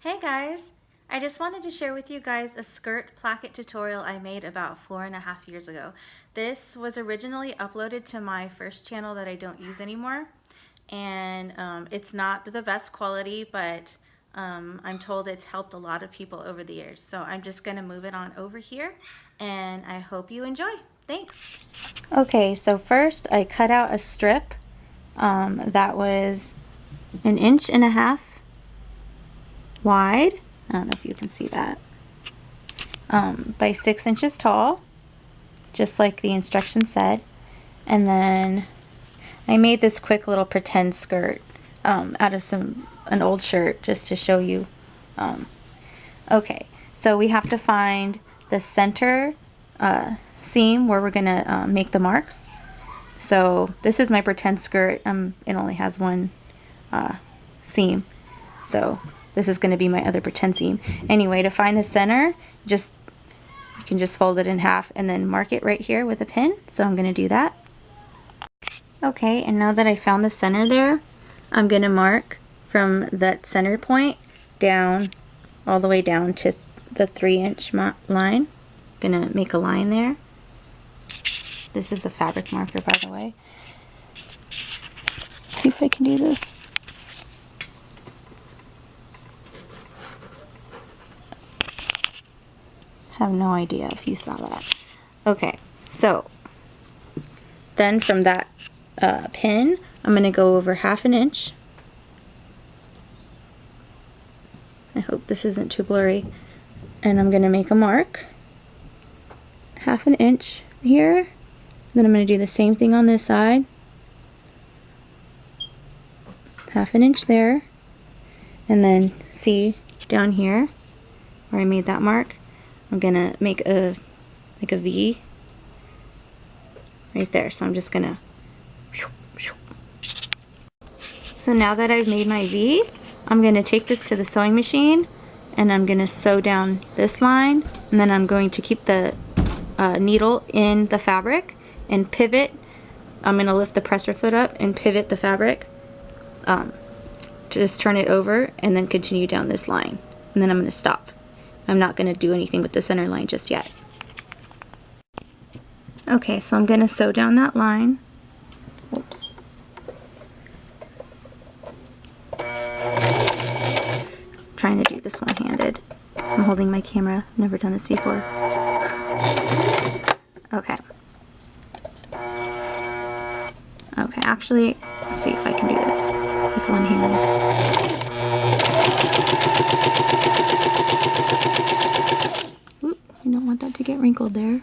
Hey guys! I just wanted to share with you guys a skirt placket tutorial I made about 4.5 years ago. This was originally uploaded to my first channel that I don't use anymore, and it's not the best quality, but I'm told it's helped a lot of people over the years. So I'm just going to move it on over here, and I hope you enjoy. Thanks! Okay, so first I cut out a strip that was 1.5 inches wide. I don't know if you can see that. By 6 inches tall, just like the instructions said. And then I made this quick little pretend skirt out of an old shirt just to show you. Okay, so we have to find the center seam where we're gonna make the marks. So this is my pretend skirt. It only has one seam, so this is going to be my other pretend seam. Anyway, to find the center, you can just fold it in half and then mark it right here with a pin. So I'm going to do that. Okay, and now that I found the center there, I'm going to mark from that center point down, all the way down to the 3-inch line. I'm going to make a line there. This is a fabric marker, by the way. Let's see if I can do this. Have no idea if you saw that. Okay, so then from that pin, I'm going to go over 1/2 inch. I hope this isn't too blurry. And I'm going to make a mark, 1/2 inch here. Then I'm going to do the same thing on this side, 1/2 inch there. And then see down here where I made that mark, I'm gonna make a V right there. So I'm just gonna. So now that I've made my V, I'm gonna take this to the sewing machine and I'm gonna sew down this line, and then I'm going to keep the needle in the fabric and pivot. I'm gonna lift the presser foot up and pivot the fabric. Just turn it over and then continue down this line, and then I'm gonna stop. I'm not going to do anything with the center line just yet. Okay, so I'm going to sew down that line. Oops. Trying to do this one-handed. I'm holding my camera. Never done this before. Okay. Okay, actually, let's see if I can do this with one hand. I don't want that to get wrinkled there.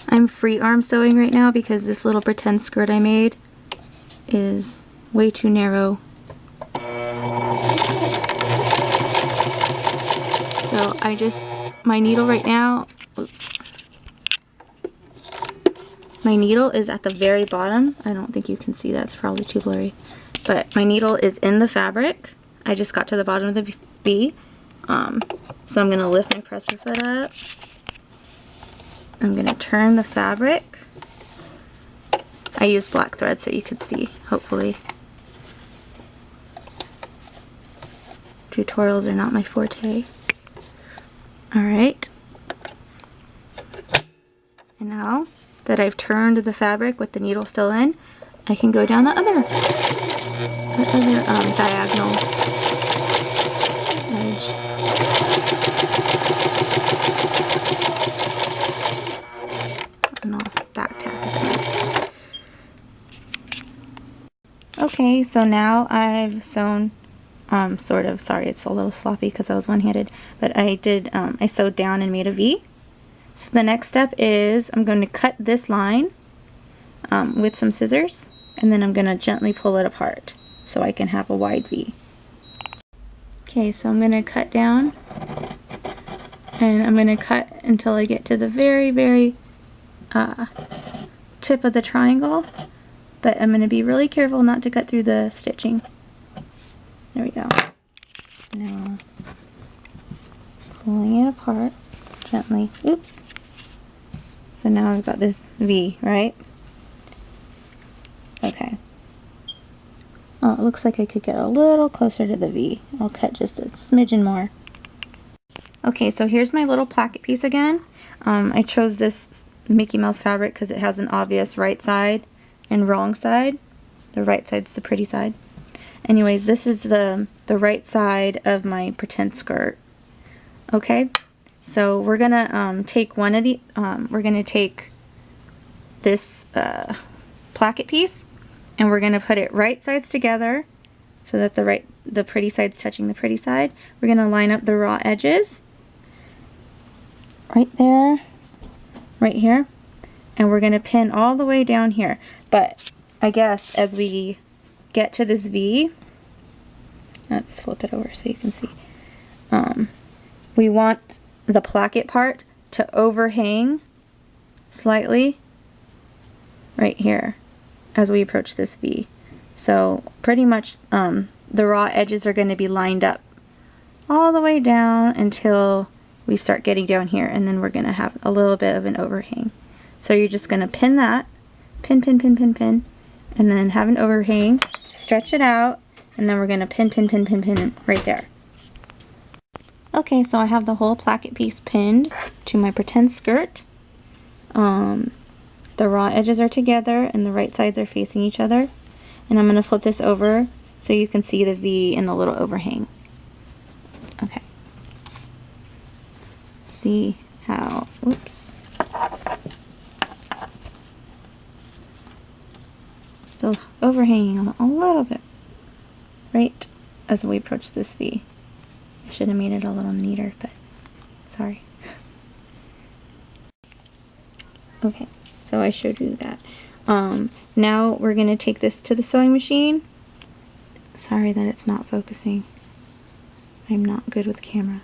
I'm free arm sewing right now because this little pretend skirt I made is way too narrow. So my needle right now, oops. My needle is at the very bottom. I don't think you can see that, it's probably too blurry. But my needle is in the fabric. I just got to the bottom of the V. So I'm going to lift my presser foot up. I'm going to turn the fabric. I used black thread so you could see, hopefully. Tutorials are not my forte. Alright. And now that I've turned the fabric with the needle still in, I can go down the other diagonal edge. And I'll back tack it. Okay, so now I've sewn, sort of, sorry it's a little sloppy because I was one-handed, but I sewed down and made a V. So the next step is I'm going to cut this line with some scissors, and then I'm going to gently pull it apart so I can have a wide V. Okay, so I'm going to cut down, and I'm going to cut until I get to the very, very tip of the triangle, but I'm going to be really careful not to cut through the stitching. There we go. Now, pulling it apart gently. Oops. So now I've got this V, right? Okay. Oh, it looks like I could get a little closer to the V. I'll cut just a smidgen more. Okay, so here's my little placket piece again. I chose this Mickey Mouse fabric because it has an obvious right side and wrong side. The right side's the pretty side. Anyways, this is the right side of my pretend skirt. Okay, so we're gonna take one of the, we're gonna take this placket piece and we're gonna put it right sides together so that the pretty side's touching the pretty side. We're gonna line up the raw edges right there, right here, and we're gonna pin all the way down here. But I guess as we get to this V, let's flip it over so you can see. We want the placket part to overhang slightly right here as we approach this V. So pretty much the raw edges are going to be lined up all the way down until we start getting down here, and then we're going to have a little bit of an overhang. So you're just going to pin that, pin, pin, pin, pin, pin, and then have an overhang, stretch it out, and then we're going to pin, pin, pin, pin, pin right there. Okay, so I have the whole placket piece pinned to my pretend skirt. The raw edges are together and the right sides are facing each other. And I'm going to flip this over so you can see the V and the little overhang. Okay. See how, oops. Still overhanging a little bit right as we approach this V. I should have made it a little neater, but sorry. Okay, so I showed you that. Now we're going to take this to the sewing machine. Sorry that it's not focusing. I'm not good with camera.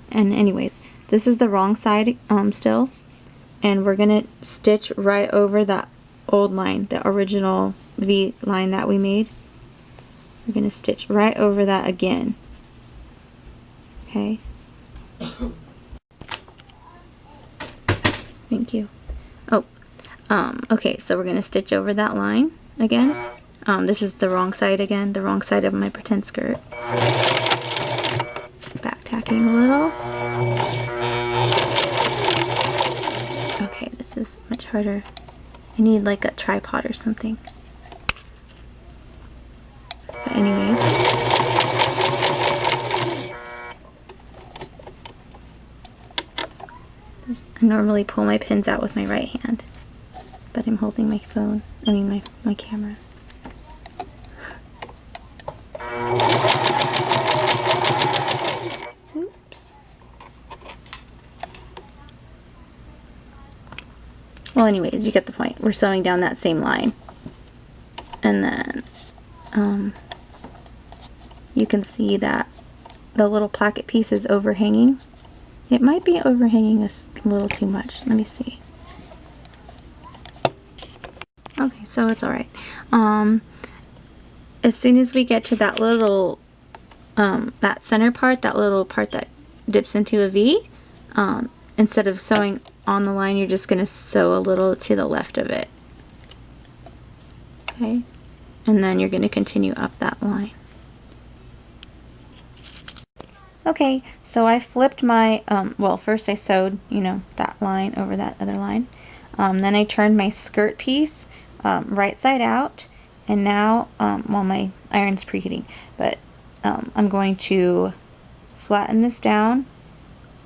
And anyways, this is the wrong side still. And we're going to stitch right over that old line, the original V line that we made. We're going to stitch right over that again. Okay. Thank you. Oh, okay, so we're going to stitch over that line again. This is the wrong side again, the wrong side of my pretend skirt. Back tacking a little. Okay, this is much harder. I need like a tripod or something. But anyways. I normally pull my pins out with my right hand, but I'm holding my phone, my camera. Oops. Well, anyways, you get the point. We're sewing down that same line. And then, you can see that the little placket piece is overhanging. It might be overhanging us a little too much. Let me see. Okay, so it's alright. As soon as we get to that little, that center part, that little part that dips into a V, instead of sewing on the line, you're just going to sew a little to the left of it. Okay? And then you're going to continue up that line. Okay, so I flipped my, well, first I sewed, that line over that other line. Then I turned my skirt piece right side out. And now, well, my iron's preheating, but I'm going to flatten this down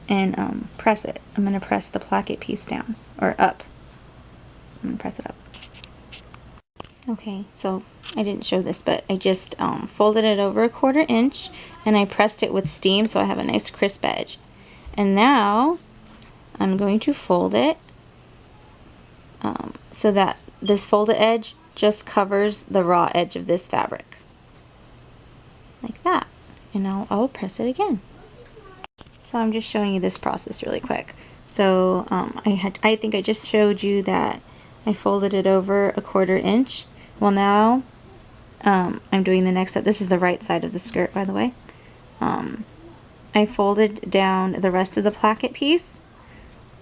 and press it. I'm going to press the placket piece down, or up. I'm going to press it up. Okay, so I didn't show this, but I just folded it over 1/4 inch and I pressed it with steam so I have a nice crisp edge. And now I'm going to fold it so that this folded edge just covers the raw edge of this fabric. Like that. And now I'll press it again. So I'm just showing you this process really quick. So I think I just showed you that I folded it over 1/4 inch. Well, now I'm doing the next step. This is the right side of the skirt, by the way. I folded down the rest of the placket piece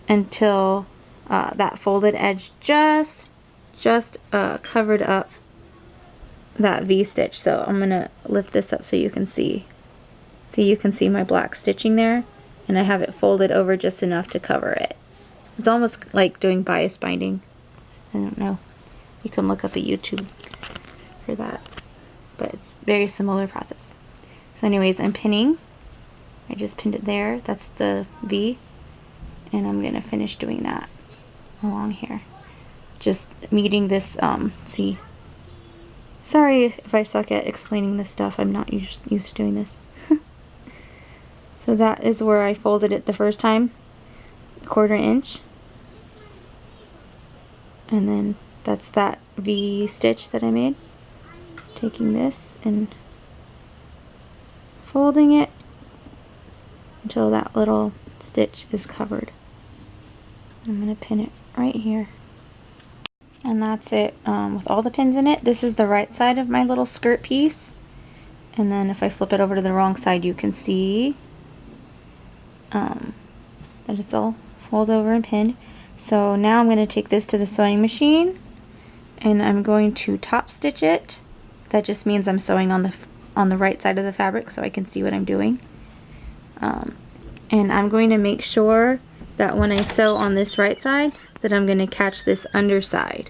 until that folded edge just covered up that V stitch. So I'm gonna lift this up so you can see. See, you can see my black stitching there, and I have it folded over just enough to cover it. It's almost like doing bias binding. I don't know. You can look up a YouTube for that, but it's very similar process. So anyways, I'm pinning. I just pinned it there. That's the V, and I'm gonna finish doing that along here. Just meeting this, see, sorry if I suck at explaining this stuff. I'm not used to doing this. So that is where I folded it the first time, 1/4 inch. And then that's that V stitch that I made. Taking this and folding it until that little stitch is covered. I'm going to pin it right here. And that's it with all the pins in it. This is the right side of my little skirt piece. And then if I flip it over to the wrong side, you can see that it's all folded over and pinned. So now I'm going to take this to the sewing machine and I'm going to top stitch it. That just means I'm sewing on the right side of the fabric so I can see what I'm doing. And I'm going to make sure that when I sew on this right side that I'm going to catch this underside.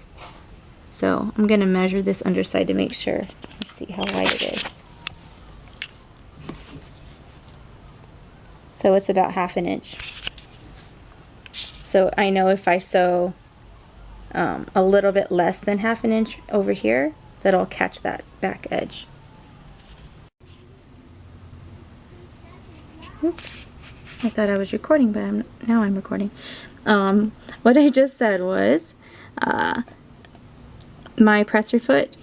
So I'm going to measure this underside to make sure. Let's see how wide it is. So it's about 1/2 inch. So I know if I sew a little bit less than 1/2 inch over here, that I'll catch that back edge. Oops, I thought I was recording, but now I'm recording. What I just said was my presser foot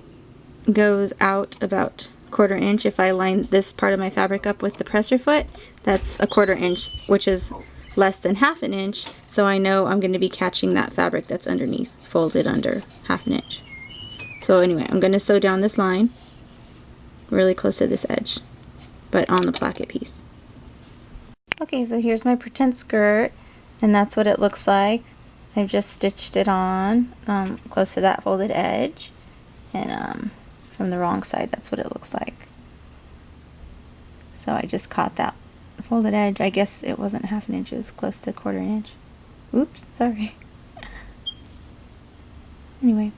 goes out about 1/4 inch. If I line this part of my fabric up with the presser foot, that's 1/4 inch, which is less than 1/2 inch, so I know I'm going to be catching that fabric that's underneath, folded under 1/2 inch. So anyway, I'm going to sew down this line really close to this edge, but on the placket piece. Okay, so here's my pretend skirt, and that's what it looks like. I've just stitched it on close to that folded edge, and from the wrong side, that's what it looks like. So I just caught that folded edge. I guess it wasn't 1/2 inch, it was close to 1/4 inch. Oops, sorry. Anyway,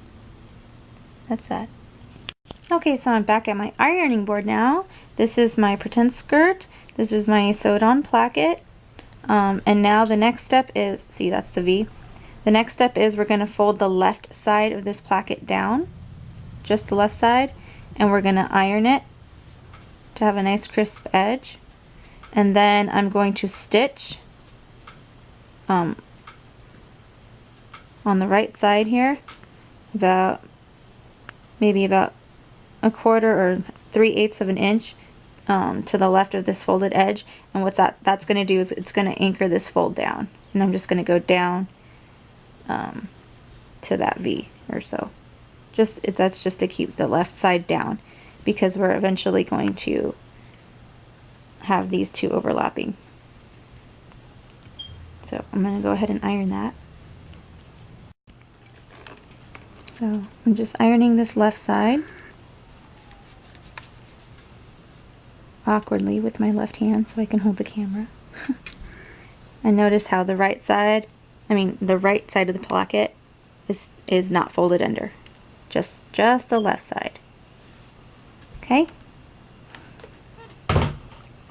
that's that. Okay, so I'm back at my ironing board now. This is my pretend skirt. This is my sewed on placket. And now the next step is, see, that's the V. The next step is we're going to fold the left side of this placket down, just the left side, and we're going to iron it to have a nice crisp edge. And then I'm going to stitch on the right side here, maybe about 1/4 or 3/8 of an inch to the left of this folded edge. And what that's going to do is it's going to anchor this fold down. And I'm just going to go down to that V or so. That's just to keep the left side down, because we're eventually going to have these two overlapping. So I'm going to go ahead and iron that. So I'm just ironing this left side awkwardly with my left hand so I can hold the camera. And notice how the right side of the placket is not folded under. Just the left side. Okay?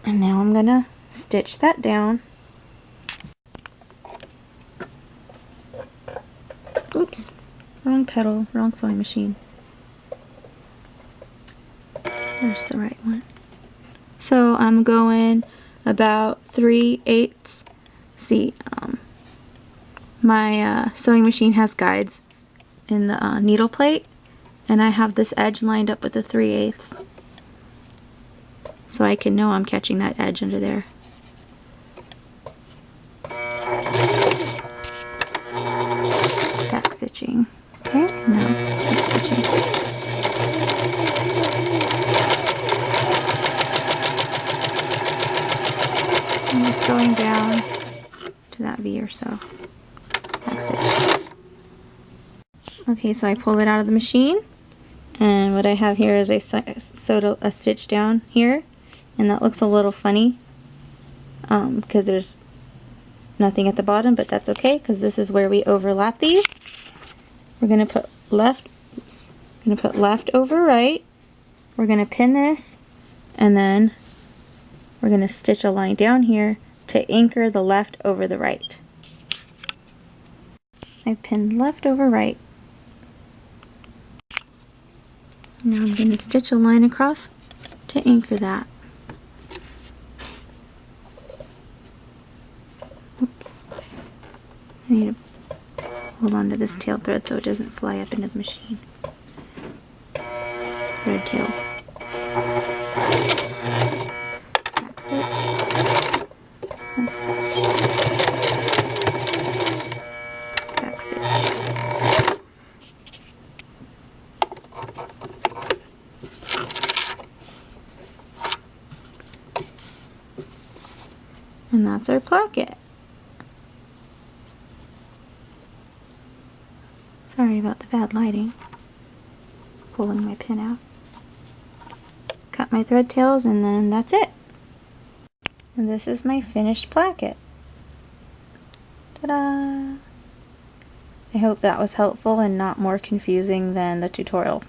And now I'm gonna stitch that down. Oops, wrong pedal, wrong sewing machine. There's the right one. So I'm going about 3/8. See, my sewing machine has guides in the needle plate, and I have this edge lined up with the 3/8. So I can know I'm catching that edge under there. Back stitching. Okay, no, back stitching. I'm just going down to that V or so. Back stitch. Okay, so I pulled it out of the machine, and And what I have here is I sewed a stitch down here, and that looks a little funny because there's nothing at the bottom, but that's okay because this is where we overlap these. We're going to put left over right. We're going to pin this, and then we're going to stitch a line down here to anchor the left over the right. I pinned left over right. Now I'm going to stitch a line across to anchor that. Oops. I need to hold on to this tail thread so it doesn't fly up into the machine. Thread tail. Back stitch. And stitch. Back stitch. And that's our placket. Sorry about the bad lighting. Pulling my pin out. Cut my thread tails, and then that's it. And this is my finished placket. Ta-da! I hope that was helpful and not more confusing than the tutorial.